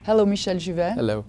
Hello, Michel Juvet. Hello.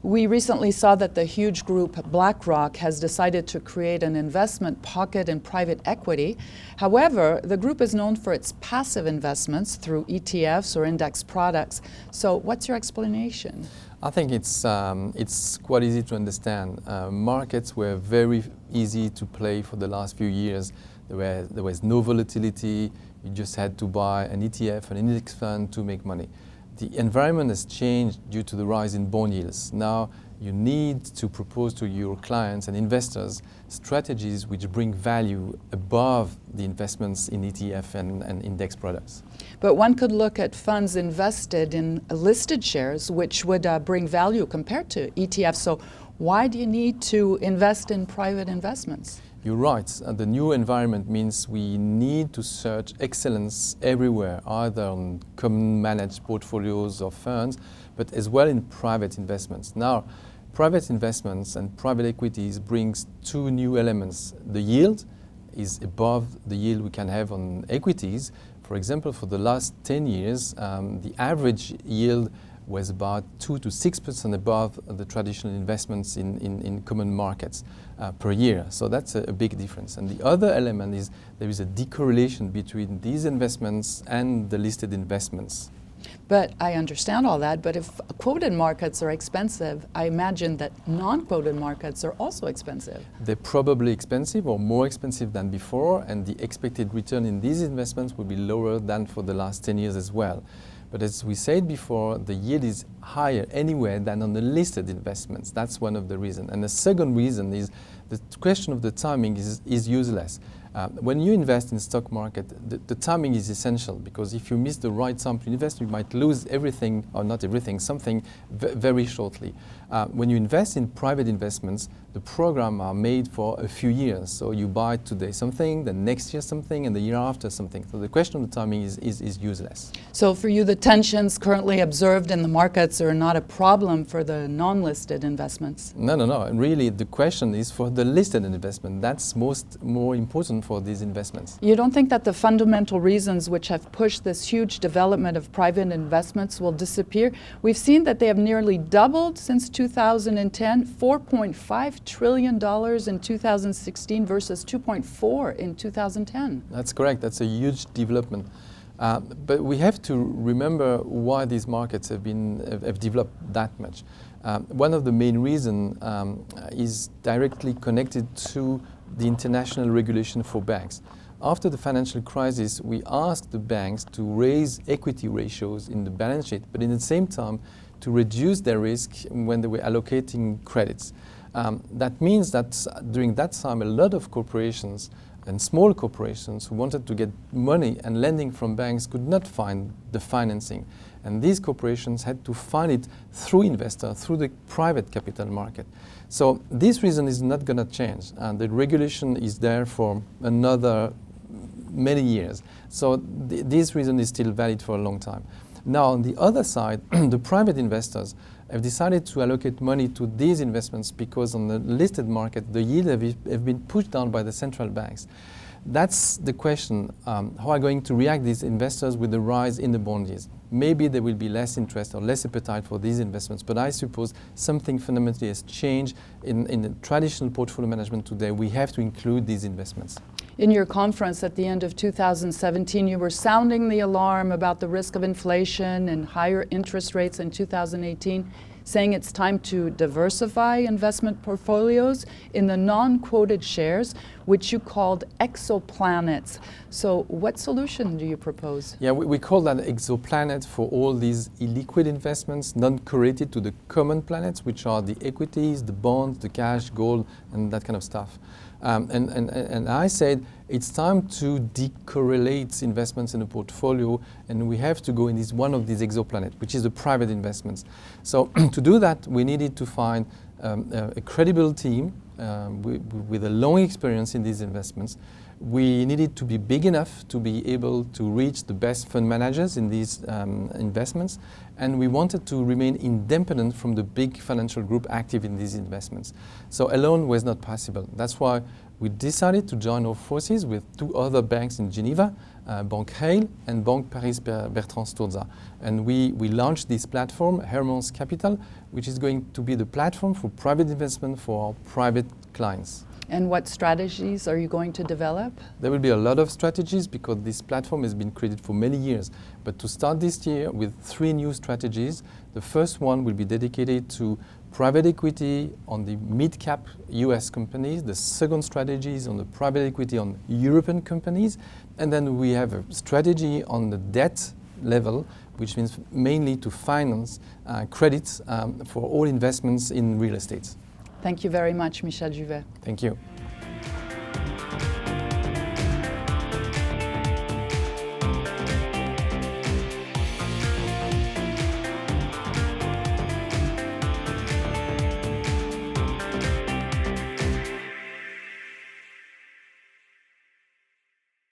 We recently saw that the huge group BlackRock has decided to create an investment pocket in private equity. However, the group is known for its passive investments through ETFs or index products. So what's your explanation? I think it's quite easy to understand. Markets were very easy to play for the last few years. There was no volatility. You just had to buy an ETF, an index fund to make money. The environment has changed due to the rise in bond yields. Now you need to propose to your clients and investors strategies which bring value above the investments in ETF and index products. But one could look at funds invested in listed shares, which would bring value compared to ETFs. So why do you need to invest in private investments? You're right. The new environment means we need to search excellence everywhere, either on common managed portfolios or funds, but as well in private investments. Now, private investments and private equities brings two new elements. The yield is above the yield we can have on equities. For example, for the last 10 years, the average yield was about 2 to 6% above the traditional investments in common markets per year. So that's a big difference. And the other element is there is a decorrelation between these investments and the listed investments. But I understand all that, but if quoted markets are expensive, I imagine that non-quoted markets are also expensive. They're probably expensive or more expensive than before, and the expected return in these investments will be lower than for the last 10 years as well. But as we said before, the yield is higher anywhere than on the listed investments. That's one of the reasons. And the second reason is the question of the timing is useless. When you invest in stock market, the timing is essential, because if you miss the right time to invest, you might lose everything, or not everything, something very shortly. When you invest in private investments, the programs are made for a few years. So you buy today something, the next year something, and the year after something. So the question of the timing is useless. So for you, the tensions currently observed in the markets are not a problem for the non-listed investments? No. And really, the question is for the listed investment. That's more important for these investments. You don't think that the fundamental reasons which have pushed this huge development of private investments will disappear? We've seen that they have nearly doubled since 2010, $4.5 trillion in 2016 versus 2.4 in 2010. That's correct. That's a huge development. But we have to remember why these markets have developed that much. One of the main reasons is directly connected to the international regulation for banks. After the financial crisis, we asked the banks to raise equity ratios in the balance sheet, but in the same time to reduce their risk when they were allocating credits. That means that during that time, a lot of corporations and small corporations who wanted to get money and lending from banks could not find the financing. And these corporations had to find it through investors, through the private capital market. So this reason is not going to change. And the regulation is there for another many years. So this reason is still valid for a long time. Now, on the other side, the private investors have decided to allocate money to these investments because on the listed market, the yield have been pushed down by the central banks. That's the question. How are going to react these investors with the rise in the bond yields? Maybe there will be less interest or less appetite for these investments, but I suppose something fundamentally has changed in the traditional portfolio management today. We have to include these investments. In your conference at the end of 2017, you were sounding the alarm about the risk of inflation and higher interest rates in 2018, saying it's time to diversify investment portfolios in the non-quoted shares, which you called exoplanets. So what solution do you propose? Yeah, we call that exoplanet for all these illiquid investments, non-correlated to the common planets, which are the equities, the bonds, the cash, gold, and that kind of stuff. And I said it's time to decorrelate investments in a portfolio, and we have to go in one of these exoplanets, which is the private investments. So to do that, we needed to find a credible team with a long experience in these investments. We needed to be big enough to be able to reach the best fund managers in these investments, and we wanted to remain independent from the big financial group active in these investments. So alone was not possible. That's why we decided to join our forces with two other banks in Geneva, Banque Hale and Banque Paris Bertrand Sturza. And we launched this platform, Hermance Capital, which is going to be the platform for private investment for our private clients. And what strategies are you going to develop? There will be a lot of strategies because this platform has been created for many years. But to start this year with 3 new strategies, the first one will be dedicated to private equity on the mid-cap US companies. The second strategy is on the private equity on European companies. And then we have a strategy on the debt level, which means mainly to finance credits for all investments in real estate. Thank you very much, Michel Juvet. Thank you.